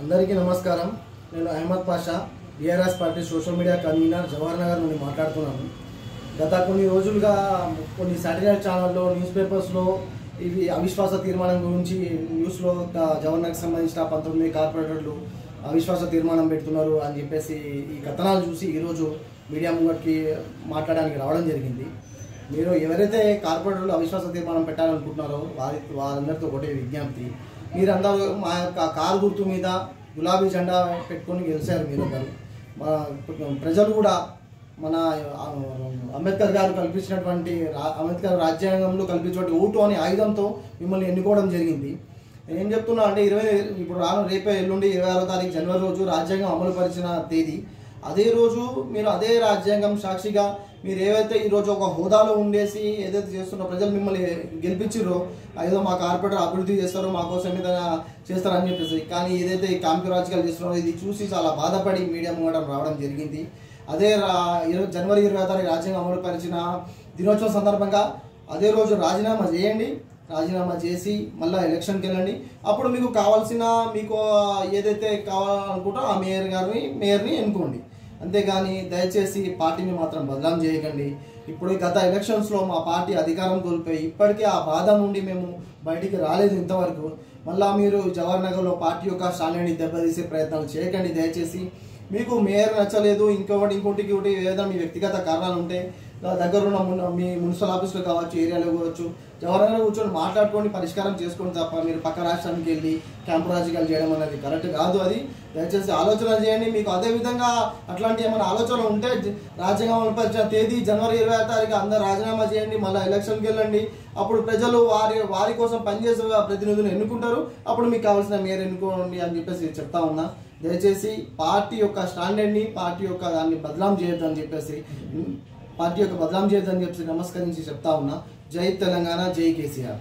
అందరికీ నమస్కారం. నేను Ahmed Pasha, BRS party social media convener, Jawahar Nagar నుండి మాట్లాడుతున్నాను. గత కొన్ని రోజులుగా కొన్ని శాటిలైట్ ఛానల్లో, న్యూస్ పేపర్స్లో ఇవి అవిశ్వాస తీర్మానం గురించి న్యూస్లో జవహర్ నగర్కి సంబంధించిన 19 కార్పొరేటర్లు అవిశ్వాస తీర్మానం పెడుతున్నారు అని చెప్పేసి ఈ కథనాలు చూసి ఈరోజు మీడియా ముంగటికి మాట్లాడడానికి రావడం జరిగింది. మీరు ఎవరైతే కార్పొరేటర్లు అవిశ్వాస తీర్మానం పెట్టాలనుకుంటున్నారో వారందరితో ఒకటే విజ్ఞప్తి, మీరందరూ మా యొక్క కారు గుర్తు మీద గులాబీ జెండా పెట్టుకొని గెలిచారు. మీరందరూ ప్రజలు కూడా మన అంబేద్కర్ గారు కల్పించినటువంటి అంబేద్కర్ రాజ్యాంగంలో కల్పించినటువంటి ఓటు అనే ఆయుధంతో మిమ్మల్ని ఎన్నుకోవడం జరిగింది. ఏం చెప్తున్నా అంటే ఇప్పుడు రేపే ఎల్లుండి 26వ తారీఖు జనవరి రోజు రాజ్యాంగం అమలు పరిచిన తేదీ. అదే రోజు మీరు అదే రాజ్యాంగం సాక్షిగా మీరు ఏవైతే ఈరోజు ఒక హోదాలో ఉండేసి ఏదైతే చేస్తున్నారో, ప్రజలు మిమ్మల్ని గెలిపించారో ఏదో మా కార్పొరేటర్ అభివృద్ధి చేస్తారో, మా కోసం ఏదైనా చేస్తారని చెప్పేసి, కానీ ఏదైతే కాంపి రాజకీయాలు చేస్తున్నారో ఇది చూసి చాలా బాధపడి మీడియా ముంగడం రావడం జరిగింది. అదే జనవరి 20వ తారీఖు రాజ్యాంగం అమలు పరిచిన దినోత్సవం సందర్భంగా అదే రోజు రాజీనామా చేయండి. రాజీనామా చేసి మళ్ళీ ఎలక్షన్కి వెళ్ళండి. అప్పుడు మీకు కావాల్సిన ఏదైతే కావాలనుకుంటారో ఆ మేయర్ని ఎన్నుకోండి. అంతేగాని దయచేసి పార్టీని మాత్రం బదనాం చేయకండి. ఇప్పుడు గత ఎలక్షన్స్లో మా పార్టీ అధికారం కోల్పోయి ఇప్పటికీ ఆ బాధ నుండి మేము బయటికి రాలేదు ఇంతవరకు. మళ్ళీ మీరు జవహర్ నగర్లో పార్టీ యొక్క స్టాండర్డ్ని దెబ్బతీసే ప్రయత్నాలు చేయకండి. దయచేసి మీకు మేయర్ నచ్చలేదు, ఇంకోటికి ఏదైనా మీ వ్యక్తిగత కారణాలు ఉంటే దగ్గర ఉన్న మీ మున్సిపల్ ఆఫీస్లో కావచ్చు, ఏరియాలో కావచ్చు, జవహర్ నగర్ కూర్చొని మాట్లాడుకొని పరిష్కారం చేసుకోండి తప్ప మీరు పక్క రాష్ట్రానికి వెళ్ళి క్యాంపు రాజకీయాలు చేయడం అనేది కరెక్ట్ కాదు. అది దయచేసి ఆలోచన చేయండి. మీకు అదేవిధంగా అట్లాంటి ఏమైనా ఆలోచన ఉంటే రాజ్యాంగం అమలు పరిచిన తేదీ జనవరి 20వ తారీఖు అందరూ రాజీనామా చేయండి. మళ్ళీ ఎలక్షన్కి వెళ్ళండి. అప్పుడు ప్రజలు వారి కోసం పనిచేసే ప్రతినిధులు ఎన్నుకుంటారు. అప్పుడు మీకు కావాల్సిన మేయర్ ఎన్నుకోండి అని చెప్పేసి చెప్తా ఉన్నా. దయచేసి పార్టీ యొక్క స్టాండర్డ్ని, పార్టీ యొక్క దాన్ని బదనాం చేయొద్దని చెప్పేసి నమస్కరించి చెప్తా ఉన్నా. జై తెలంగాణ, జై కేసీఆర్.